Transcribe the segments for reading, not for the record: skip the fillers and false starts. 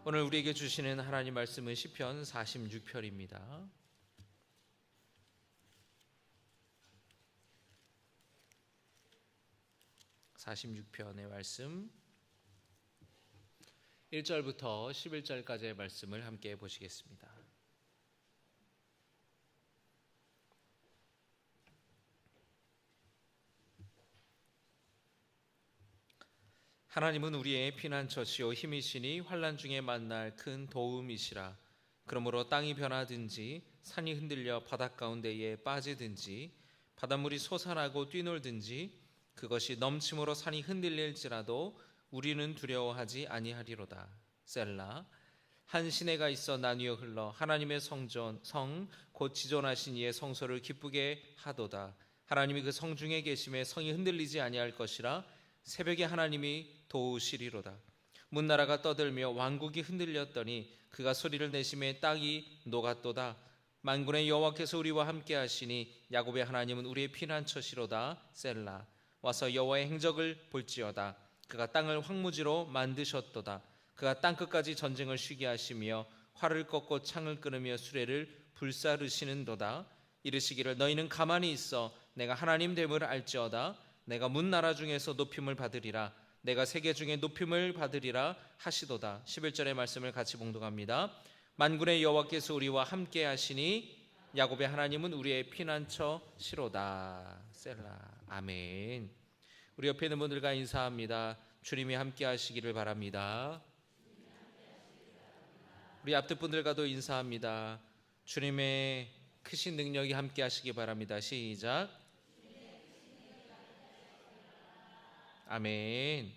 오늘 우리에게 주시는 하나님 말씀은 시편 46편입니다. (46편의) 말씀 1절부터 11절까지의 말씀을 함께 보시겠습니다. 하나님은 우리의 피난처시요 힘이시니 환난 중에 만날 큰 도움이시라. 그러므로 땅이 변하든지 산이 흔들려 바닷 가운데에 빠지든지 바닷물이 솟아나고 뛰놀든지 그것이 넘침으로 산이 흔들릴지라도 우리는 두려워하지 아니하리로다. 셀라. 한 시내가 있어 나뉘어 흘러 하나님의 성 곧 지존하신 이의 성소를 기쁘게 하도다. 하나님이 그 성 중에 계심에 성이 흔들리지 아니할 것이라. 새벽에 하나님이 도우시리로다. 문나라가 떠들며 왕국이 흔들렸더니 그가 소리를 내심에 땅이 녹았도다. 만군의 여호와께서 우리와 함께 하시니 야곱의 하나님은 우리의 피난처시로다. 셀라. 와서 여호와의 행적을 볼지어다. 그가 땅을 황무지로 만드셨도다. 그가 땅끝까지 전쟁을 쉬게 하시며 활을 꺾고 창을 끊으며 수레를 불사르시는도다. 이르시기를 너희는 가만히 있어 내가 하나님 됨을 알지어다. 내가 문나라 중에서 높임을 받으리라. 내가 세계 중에 높임을 받으리라 하시도다. 11절의 말씀을 같이 봉독합니다. 만군의 여호와께서 우리와 함께 하시니 야곱의 하나님은 우리의 피난처시로다. 셀라. 아멘. 우리 옆에 있는 분들과 인사합니다. 주님이 함께 하시기를 바랍니다. 우리 앞뒷 분들과도 인사합니다. 주님의 크신 능력이 함께 하시기 바랍니다. 시작. 아멘.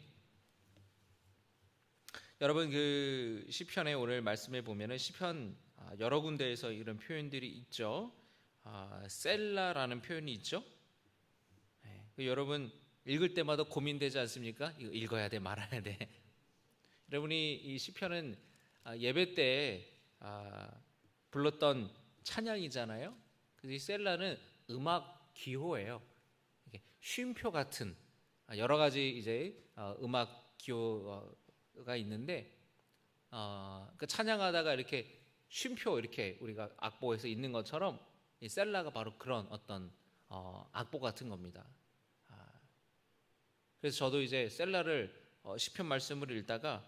여러분, 그 시편에 오늘 말씀해 보면은 시편 여러 군데에서 이런 표현들이 있죠. 셀라라는 표현이 있죠. 여러분 읽을 때마다 고민되지 않습니까? 이거 읽어야 돼, 말아야 돼. 여러분이 이 시편은 예배 때 불렀던 찬양이잖아요. 그래서 이 셀라는 음악 기호예요. 쉼표 같은 여러 가지 이제 음악 기호가 있는데 그 찬양하다가 이렇게 쉼표 이렇게 우리가 악보에서 있는 것처럼 이 셀라가 바로 그런 어떤 악보 같은 겁니다. 그래서 저도 이제 셀라를 시편 말씀을 읽다가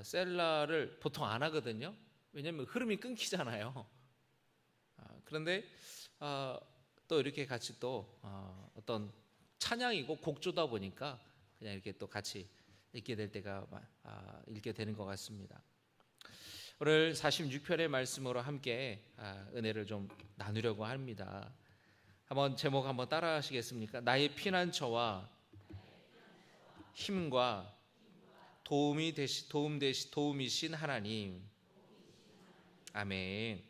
셀라를 보통 안 하거든요. 왜냐하면 흐름이 끊기잖아요. 그런데 또 이렇게 같이 또 어떤 찬양이고 곡조다 보니까 그냥 이렇게 또 같이 읽게 될 때가 읽게 되는 것 같습니다. 오늘 46편의 말씀으로 함께 은혜를 좀 나누려고 합니다. 한번 제목 한번 따라 하시겠습니까? 나의 피난처와 힘과 도움이신 하나님. 아멘.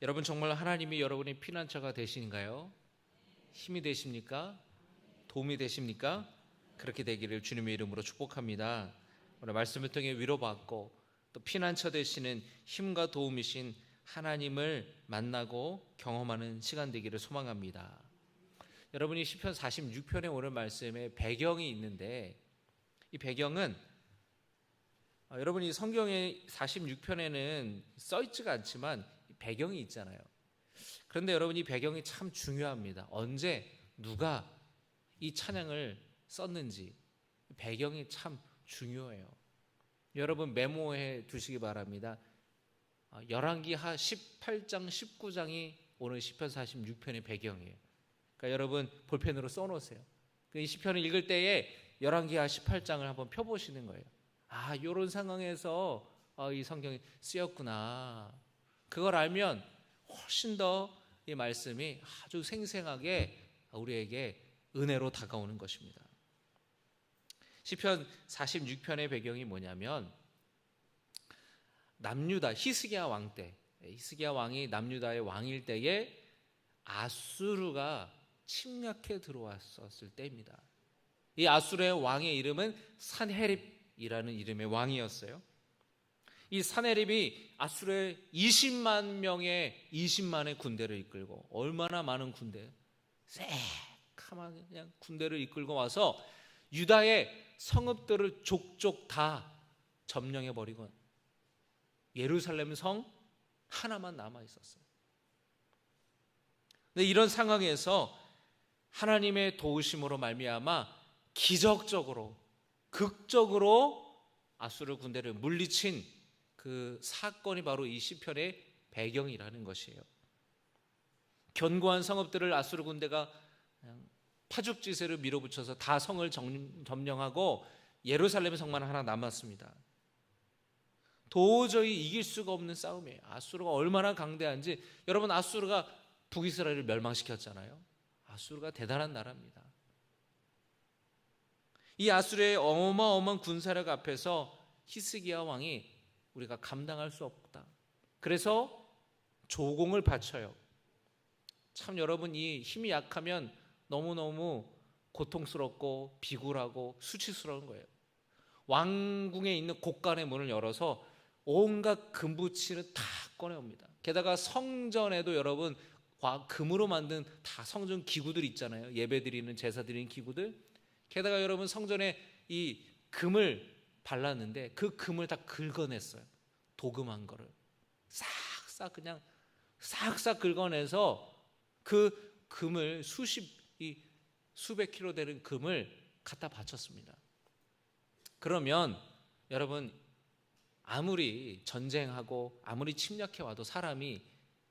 여러분 정말 하나님이 여러분의 피난처가 되시는가요? 힘이 되십니까? 도움이 되십니까? 그렇게 되기를 주님의 이름으로 축복합니다. 오늘 말씀을 통해 위로받고 또 피난처 되시는 힘과 도움이신 하나님을 만나고 경험하는 시간 되기를 소망합니다. 여러분이 시편 46편에 오늘 말씀에 배경이 있는데 이 배경은 여러분이 성경의 46편에는 써있지가 않지만 배경이 있잖아요. 그런데 여러분 이 배경이 참 중요합니다. 언제 누가 이 찬양을 썼는지 배경이 참 중요해요. 여러분 메모해 두시기 바랍니다. 열왕기하 18장 19장이 오늘 시편 46편의 배경이에요. 그러니까 여러분 볼펜으로 써놓으세요. 이 시편을 읽을 때에 열왕기하 18장을 한번 펴보시는 거예요. 이런 상황에서 이 성경이 쓰였구나. 그걸 알면 훨씬 더 이 말씀이 아주 생생하게 우리에게 은혜로 다가오는 것입니다. 시편 46편의 배경이 뭐냐면 남유다 히스기야 왕 때, 히스기야 왕이 남유다의 왕일 때에 아수르가 침략해 들어왔었을 때입니다. 이 아수르의 왕의 이름은 산헤립이라는 이름의 왕이었어요. 이 산헤립이 아수르의 20만 명의 20만의 군대를 이끌고, 얼마나 많은 군대, 새카만 그냥 군대를 이끌고 와서 유다의 성읍들을 족족 다 점령해 버리고 예루살렘 성 하나만 남아 있었어요. 근데 이런 상황에서 하나님의 도우심으로 말미암아 기적적으로 극적으로 아수르 군대를 물리친 그 사건이 바로 이 시편의 배경이라는 것이에요. 견고한 성읍들을 아수르 군대가 그냥 파죽지세로 밀어붙여서 다 성을 점령하고 예루살렘 성만 하나 남았습니다. 도저히 이길 수가 없는 싸움이에요. 아수르가 얼마나 강대한지. 여러분, 아수르가 북이스라엘을 멸망시켰잖아요. 아수르가 대단한 나라입니다. 이 아수르의 어마어마한 군사력 앞에서 히스기야 왕이 우리가 감당할 수 없다. 그래서 조공을 바쳐요. 참 여러분, 이 힘이 약하면 너무너무 고통스럽고 비굴하고 수치스러운 거예요. 왕궁에 있는 곡간의 문을 열어서 온갖 금부치를 다 꺼내옵니다. 게다가 성전에도 여러분 금으로 만든 다 성전 기구들 있잖아요. 예배 드리는 제사 드리는 기구들. 게다가 여러분 성전에 이 금을 발랐는데 그 금을 다 긁어냈어요. 도금한 거를 싹싹 그냥 싹싹 긁어내서 그 금을 수백 킬로 되는 금을 갖다 바쳤습니다. 그러면 여러분, 아무리 전쟁하고 아무리 침략해 와도 사람이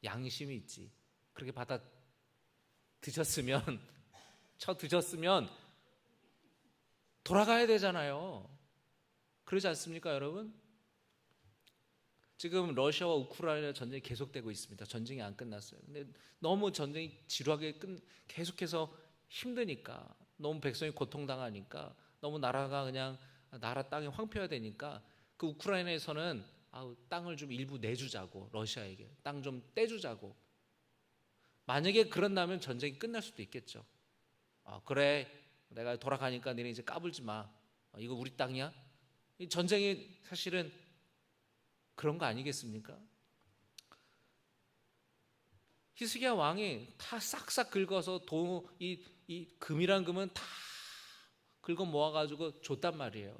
양심이 있지. 그렇게 받아 드셨으면 돌아가야 되잖아요. 그러지 않습니까, 여러분? 지금 러시아와 우크라이나 전쟁이 계속되고 있습니다. 전쟁이 안 끝났어요. 근데 너무 전쟁이 지루하게 계속해서 힘드니까, 너무 백성이 고통당하니까, 너무 나라가 그냥 나라 땅이 황폐화되니까 그 우크라이나에서는 땅을 좀 일부 내주자고, 러시아에게 땅 좀 떼주자고. 만약에 그런다면 전쟁이 끝날 수도 있겠죠. 그래, 내가 돌아가니까 너네 이제 까불지 마. 이거 우리 땅이야. 이 전쟁이 사실은 그런 거 아니겠습니까? 히스기야 왕이 다 싹싹 긁어서 이 금이란 금은 다 긁어 모아가지고 줬단 말이에요.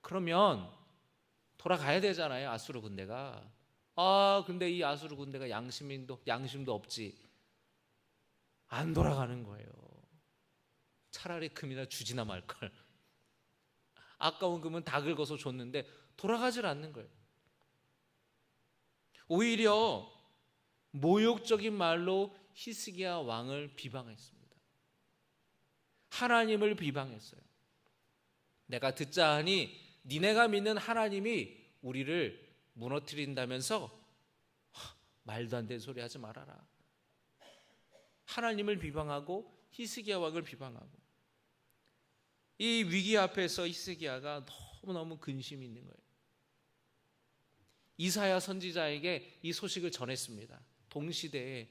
그러면 돌아가야 되잖아요, 아수르 군대가. 근데 이 아수르 군대가 양심도 없지. 안 돌아가는 거예요. 차라리 금이나 주지나 말걸. 아까운 금은 다 긁어서 줬는데 돌아가질 않는 거예요. 오히려 모욕적인 말로 히스기야 왕을 비방했습니다. 하나님을 비방했어요. 내가 듣자 하니 니네가 믿는 하나님이 우리를 무너뜨린다면서 말도 안 되는 소리 하지 말아라. 하나님을 비방하고 히스기야 왕을 비방하고, 이 위기 앞에서 히스기야가 너무너무 근심이 있는 거예요. 이사야 선지자에게 이 소식을 전했습니다. 동시대에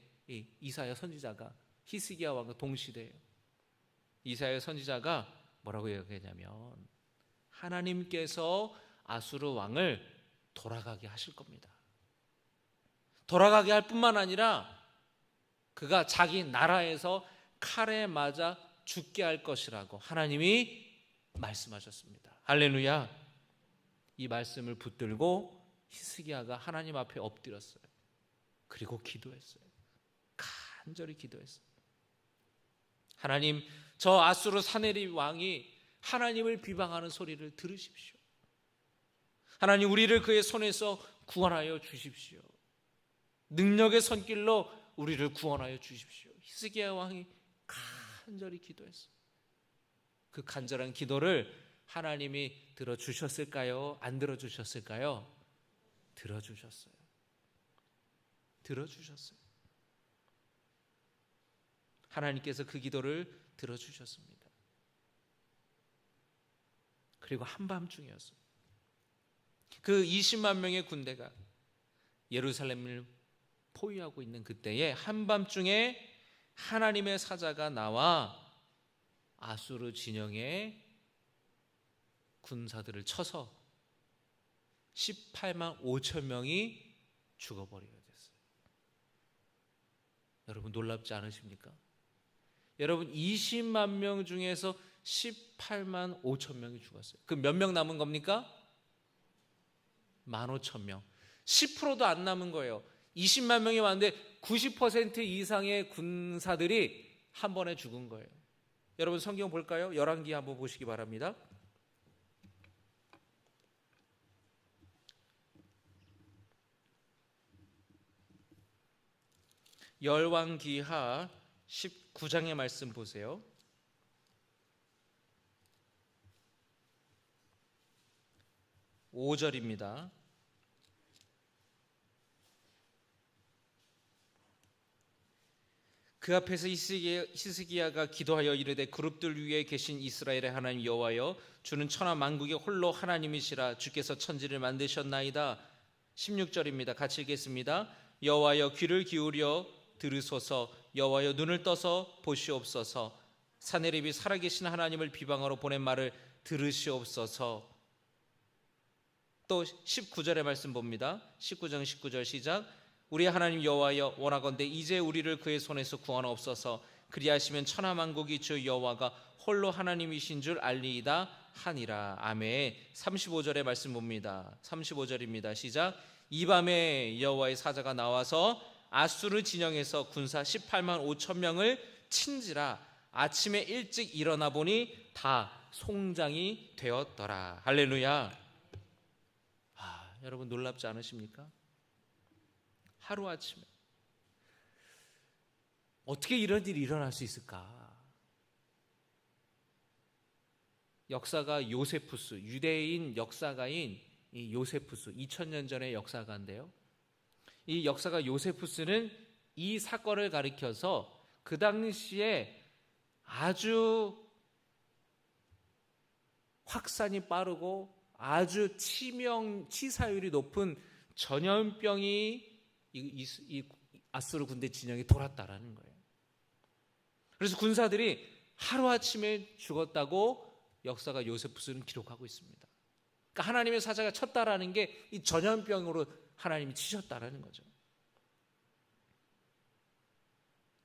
이사야 선지자가 히스기야 왕과 동시대예요. 이사야 선지자가 뭐라고 얘기했냐면, 하나님께서 아수르 왕을 돌아가게 하실 겁니다. 돌아가게 할 뿐만 아니라 그가 자기 나라에서 칼에 맞아 죽게 할 것이라고 하나님이 말씀하셨습니다. 할렐루야. 이 말씀을 붙들고 히스기야가 하나님 앞에 엎드렸어요. 그리고 기도했어요. 간절히 기도했어요. 하나님, 저 아수르 사네립 왕이 하나님을 비방하는 소리를 들으십시오. 하나님, 우리를 그의 손에서 구원하여 주십시오. 능력의 손길로 우리를 구원하여 주십시오. 히스기야 왕이 간절히 기도했어요. 그 간절한 기도를 하나님이 들어주셨을까요? 안 들어주셨을까요? 들어주셨어요. 들어주셨어요. 하나님께서 그 기도를 들어주셨습니다. 그리고 한밤중이었어요. 그 20만 명의 군대가 예루살렘을 포위하고 있는 그때에 한밤중에 하나님의 사자가 나와 아수르 진영의 군사들을 쳐서 18만 5천 명이 죽어버리게 됐어요. 여러분, 놀랍지 않으십니까? 여러분, 20만 명 중에서 18만 5천 명이 죽었어요. 그 몇 명 남은 겁니까? 15,000명. 10%도 안 남은 거예요. 20만 명이 왔는데 90% 이상의 군사들이 한 번에 죽은 거예요. 여러분 성경 볼까요? 열왕기 한번 보시기 바랍니다. 열왕기하 19장의 말씀 보세요. 5절입니다. 그 앞에서 히스기야가 기도하여 이르되 그룹들 위에 계신 이스라엘의 하나님 여호와여, 주는 천하 만국의 홀로 하나님이시라. 주께서 천지를 만드셨나이다. 16절입니다. 같이 읽겠습니다. 여호와여, 귀를 기울여 들으소서. 여호와여, 눈을 떠서 보시옵소서. 사내립이 살아계신 하나님을 비방하러 보낸 말을 들으시옵소서. 또 19절의 말씀 봅니다. 19장 19절 시작. 우리 하나님 여호와여, 원하건대 이제 우리를 그의 손에서 구원하옵소서. 그리하시면 천하 만국이 주 여호와가 홀로 하나님이신 줄 알리이다 하니라. 아멘. 35절의 말씀 봅니다. 35절입니다. 시작. 이 밤에 여호와의 사자가 나와서 아수르 진영에서 군사 18만 5천 명을 친지라. 아침에 일찍 일어나 보니 다 송장이 되었더라. 할렐루야. 여러분 놀랍지 않으십니까? 하루아침에 어떻게 이런 일이 일어날 수 있을까? 역사가 요세푸스, 유대인 역사가인 이 요세푸스, 2000년 전의 역사가인데요, 이 역사가 요세푸스는 이 사건을 가리켜서 그 당시에 아주 확산이 빠르고 아주 치사율이 높은 전염병이 이 아수르 군대 진영에 돌았다라는 거예요. 그래서 군사들이 하루아침에 죽었다고 역사가 요세푸스는 기록하고 있습니다. 그러니까 하나님의 사자가 쳤다라는 게 이 전염병으로 하나님이 치셨다라는 거죠.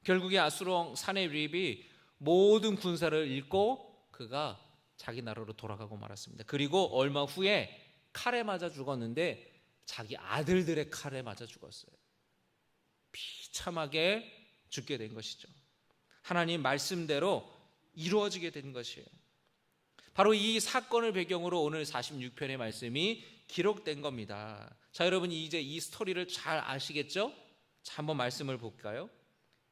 결국에 아수르 왕 사네립이 모든 군사를 잃고 그가 자기 나라로 돌아가고 말았습니다. 그리고 얼마 후에 칼에 맞아 죽었는데 자기 아들들의 칼에 맞아 죽었어요. 비참하게 죽게 된 것이죠. 하나님 말씀대로 이루어지게 된 것이에요. 바로 이 사건을 배경으로 오늘 46편의 말씀이 기록된 겁니다. 자, 여러분 이제 이 스토리를 잘 아시겠죠? 자, 한번 말씀을 볼까요?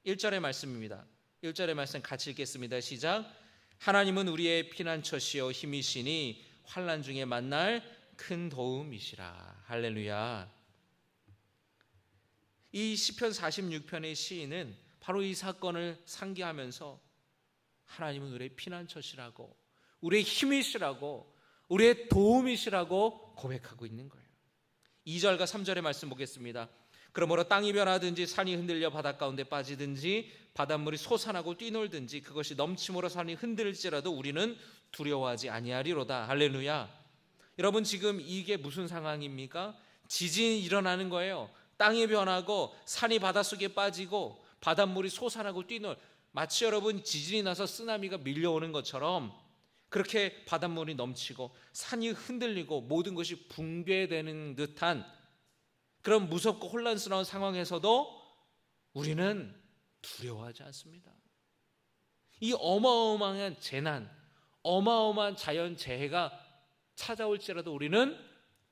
1절의 말씀입니다. 1절의 말씀 같이 읽겠습니다. 시작. 하나님은 우리의 피난처시요 힘이시니 환난 중에 만날 큰 도움이시라. 할렐루야. 이 시편 46편의 시인은 바로 이 사건을 상기하면서 하나님은 우리의 피난처시라고, 우리의 힘이시라고, 우리의 도움이시라고 고백하고 있는 거예요. 2절과 3절의 말씀 보겠습니다. 그러므로 땅이 변하든지 산이 흔들려 바닷가운데 빠지든지 바닷물이 솟아나고 뛰놀든지 그것이 넘침으로 산이 흔들릴지라도 우리는 두려워하지 아니하리로다. 할렐루야. 여러분 지금 이게 무슨 상황입니까? 지진이 일어나는 거예요. 땅이 변하고 산이 바닷속에 빠지고 바닷물이 솟아나고 뛰놀, 마치 여러분 지진이 나서 쓰나미가 밀려오는 것처럼 그렇게 바닷물이 넘치고 산이 흔들리고 모든 것이 붕괴되는 듯한 그런 무섭고 혼란스러운 상황에서도 우리는 두려워하지 않습니다. 이 어마어마한 재난, 어마어마한 자연재해가 찾아올지라도 우리는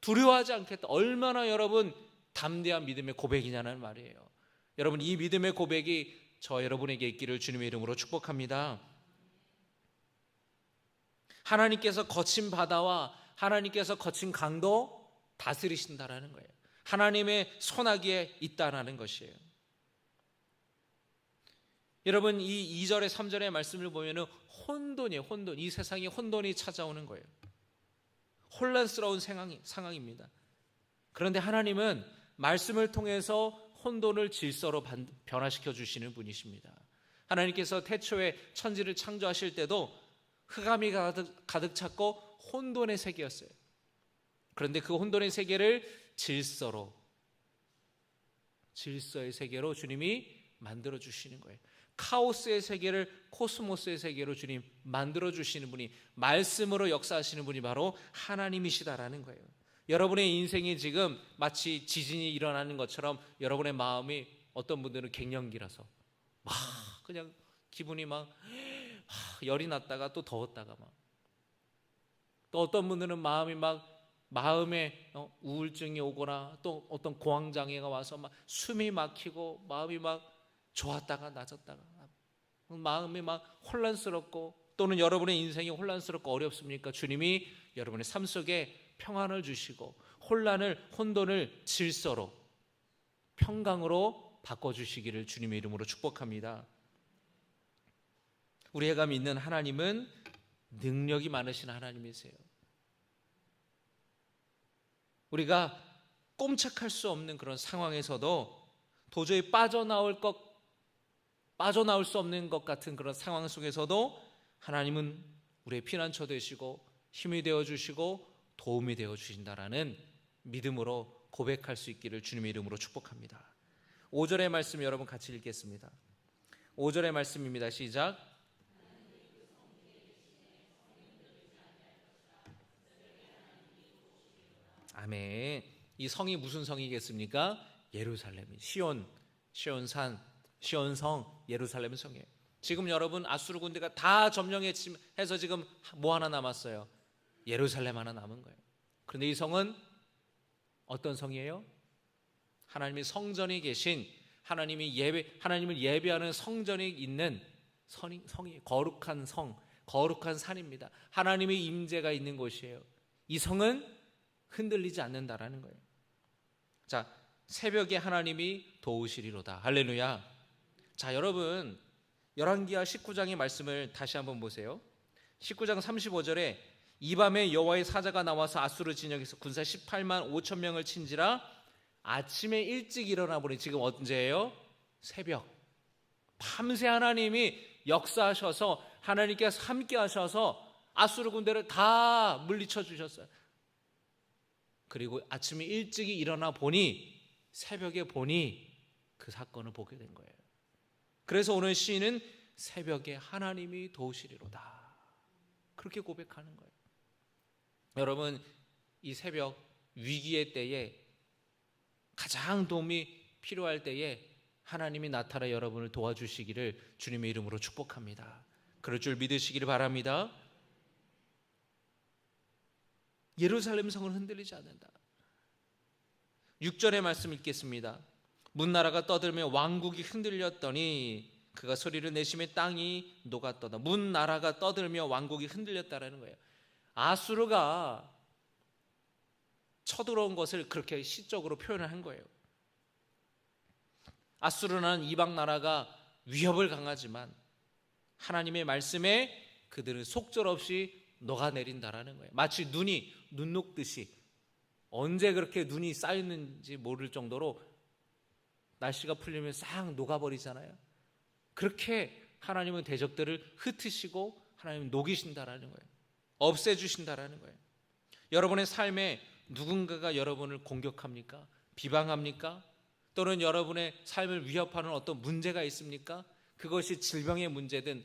두려워하지 않겠다. 얼마나 여러분 담대한 믿음의 고백이냐는 말이에요. 여러분 이 믿음의 고백이 저 여러분에게 있기를 주님의 이름으로 축복합니다. 하나님께서 거친 바다와 하나님께서 거친 강도 다스리신다라는 거예요. 하나님의 손아귀에 있다라는 것이에요. 여러분 이 2절에 3절의 말씀을 보면은 혼돈이에요. 혼돈. 이 세상에 혼돈이 찾아오는 거예요. 혼란스러운 상황입니다. 그런데 하나님은 말씀을 통해서 혼돈을 질서로 변화시켜 주시는 분이십니다. 하나님께서 태초에 천지를 창조하실 때도 흑암이 가득 찼고 혼돈의 세계였어요. 그런데 그 혼돈의 세계를 질서의 세계로 주님이 만들어 주시는 거예요. 카오스의 세계를 코스모스의 세계로 주님 만들어 주시는 분이, 말씀으로 역사하시는 분이 바로 하나님이시다라는 거예요. 여러분의 인생이 지금 마치 지진이 일어나는 것처럼 여러분의 마음이 어떤 분들은 갱년기라서 막 그냥 기분이 막 열이 났다가 또 더웠다가 막 또 어떤 분들은 마음에 우울증이 오거나 또 어떤 공황장애가 와서 막 숨이 막히고 마음이 막 좋았다가 낮았다가 마음이 막 혼란스럽고 또는 여러분의 인생이 혼란스럽고 어렵습니까? 주님이 여러분의 삶 속에 평안을 주시고 혼돈을 질서로 평강으로 바꿔주시기를 주님의 이름으로 축복합니다. 우리가 믿는 하나님은 능력이 많으신 하나님이세요. 우리가 꼼짝할 수 없는 그런 상황에서도 도저히 빠져나올 수 없는 것 같은 그런 상황 속에서도 하나님은 우리의 피난처 되시고 힘이 되어주시고 도움이 되어주신다라는 믿음으로 고백할 수 있기를 주님의 이름으로 축복합니다. 5절의 말씀 여러분 같이 읽겠습니다. 5절의 말씀입니다. 시작. 아멘. 이 성이 무슨 성이겠습니까? 예루살렘이 시온산, 시온성, 예루살렘 성이에요. 지금 여러분 아수르 군대가 다 점령해서 지금 뭐 하나 남았어요? 예루살렘 하나 남은 거예요. 그런데 이 성은 어떤 성이에요? 하나님의 성전이 계신 하나님을 예배하는 성전이 있는 성이 거룩한 성, 거룩한 산입니다. 하나님의 임재가 있는 곳이에요. 이 성은 흔들리지 않는다라는 거예요. 자, 새벽에 하나님이 도우시리로다. 할렐루야. 자, 여러분 열왕기하 19장의 말씀을 다시 한번 보세요. 19장 35절에 이 밤에 여호와의 사자가 나와서 아수르 진영에서 군사 18만 5천 명을 친지라 아침에 일찍 일어나 보니 지금 언제예요? 새벽. 밤새 하나님이 역사하셔서 하나님께서 함께 하셔서 아수르 군대를 다 물리쳐 주셨어요. 그리고 아침에 일찍이 일어나 보니 새벽에 보니 그 사건을 보게 된 거예요. 그래서 오늘 시인은 새벽에 하나님이 도우시리로다 그렇게 고백하는 거예요. 여러분 이 새벽 위기의 때에 가장 도움이 필요할 때에 하나님이 나타나 여러분을 도와주시기를 주님의 이름으로 축복합니다. 그럴 줄 믿으시기를 바랍니다. 예루살렘 성은 흔들리지 않는다. 6절의 말씀 읽겠습니다. 문나라가 떠들며 왕국이 흔들렸더니 그가 소리를 내시며 땅이 녹았도다. 문나라가 떠들며 왕국이 흔들렸다라는 거예요. 아수르가 쳐들어온 것을 그렇게 시적으로 표현을 한 거예요. 아수르는 이방 나라가 위협을 강하지만 하나님의 말씀에 그들은 속절없이 녹아내린다라는 거예요. 마치 눈 녹듯이 언제 그렇게 눈이 쌓였는지 모를 정도로 날씨가 풀리면 싹 녹아버리잖아요. 그렇게 하나님은 대적들을 흩으시고 하나님은 녹이신다라는 거예요. 없애주신다라는 거예요. 여러분의 삶에 누군가가 여러분을 공격합니까? 비방합니까? 또는 여러분의 삶을 위협하는 어떤 문제가 있습니까? 그것이 질병의 문제든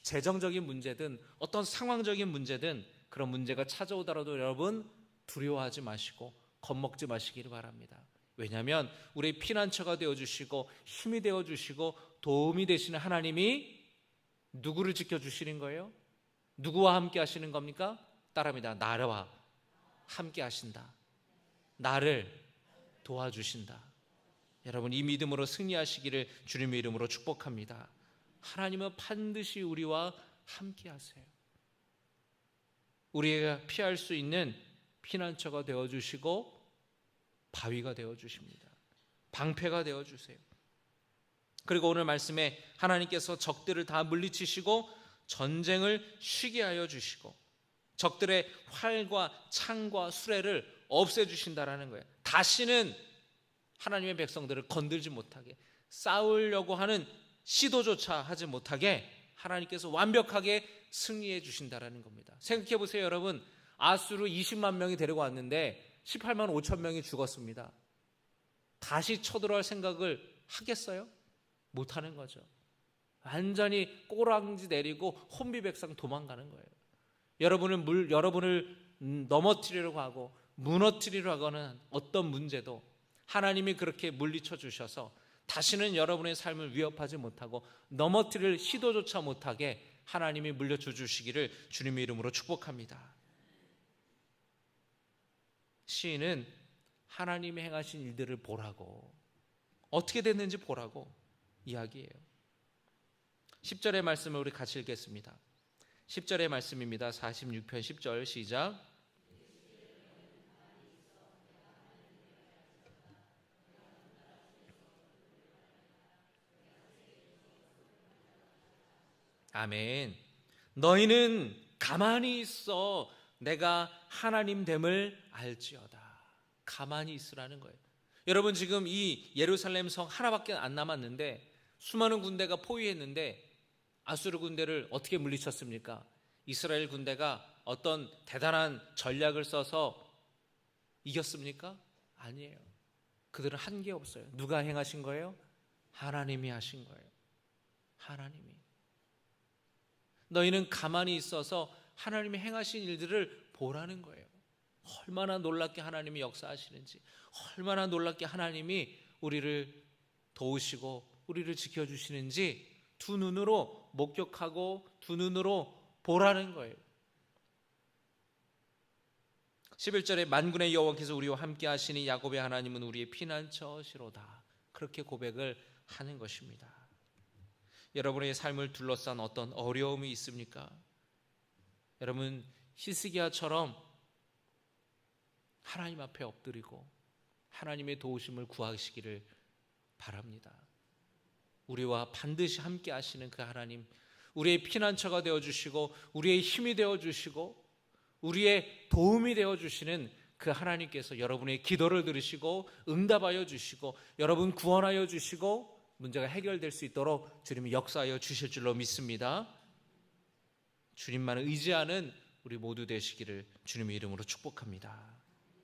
재정적인 문제든 어떤 상황적인 문제든 그런 문제가 찾아오더라도 여러분 두려워하지 마시고 겁먹지 마시기를 바랍니다. 왜냐하면 우리의 피난처가 되어주시고 힘이 되어주시고 도움이 되시는 하나님이 누구를 지켜주시는 거예요? 누구와 함께 하시는 겁니까? 따라합니다. 나와 함께 하신다. 나를 도와주신다. 여러분 이 믿음으로 승리하시기를 주님의 이름으로 축복합니다. 하나님은 반드시 우리와 함께 하세요. 우리가 피할 수 있는 피난처가 되어주시고 바위가 되어주십니다. 방패가 되어주세요. 그리고 오늘 말씀에 하나님께서 적들을 다 물리치시고 전쟁을 쉬게 하여 주시고 적들의 활과 창과 수레를 없애주신다라는 거예요. 다시는 하나님의 백성들을 건들지 못하게 싸우려고 하는 시도조차 하지 못하게 하나님께서 완벽하게 승리해 주신다라는 겁니다. 생각해 보세요. 여러분 아수르 20만 명이 데리고 왔는데 18만 5천 명이 죽었습니다. 다시 쳐들어갈 생각을 하겠어요? 못하는 거죠. 완전히 꼬랑지 내리고 혼비백상 도망가는 거예요. 여러분을 넘어뜨리려고 하고 무너뜨리려고 하는 어떤 문제도 하나님이 그렇게 물리쳐 주셔서 다시는 여러분의 삶을 위협하지 못하고 넘어뜨릴 시도조차 못하게 하나님이 물려줘 주시기를 주님의 이름으로 축복합니다. 시인은 하나님이 행하신 일들을 보라고, 어떻게 됐는지 보라고 이야기해요. 10절의 말씀을 우리 같이 읽겠습니다. 10절의 말씀입니다. 46편 10절 시작. 아멘. 너희는 가만히 있어 내가 하나님 됨을 알지어다. 가만히 있으라는 거예요. 여러분, 지금 이 예루살렘 성 하나밖에 안 남았는데 수많은 군대가 포위했는데 아수르 군대를 어떻게 물리쳤습니까? 이스라엘 군대가 어떤 대단한 전략을 써서 이겼습니까? 아니에요. 그들은 한 게 없어요. 누가 행하신 거예요? 하나님이 하신 거예요. 하나님이. 너희는 가만히 있어서 하나님이 행하신 일들을 보라는 거예요. 얼마나 놀랍게 하나님이 역사하시는지, 얼마나 놀랍게 하나님이 우리를 도우시고 우리를 지켜주시는지 두 눈으로 목격하고 두 눈으로 보라는 거예요. 11절에 만군의 여호와께서 우리와 함께 하시니 야곱의 하나님은 우리의 피난처시로다. 그렇게 고백을 하는 것입니다. 여러분의 삶을 둘러싼 어떤 어려움이 있습니까? 여러분, 히스기야처럼 하나님 앞에 엎드리고 하나님의 도우심을 구하시기를 바랍니다. 우리와 반드시 함께 하시는 그 하나님, 우리의 피난처가 되어주시고 우리의 힘이 되어주시고 우리의 도움이 되어주시는 그 하나님께서 여러분의 기도를 들으시고 응답하여 주시고 여러분 구원하여 주시고 문제가 해결될 수 있도록 주님이 역사하여 주실 줄로 믿습니다. 주님만을 의지하는 우리 모두 되시기를 주님의 이름으로 축복합니다.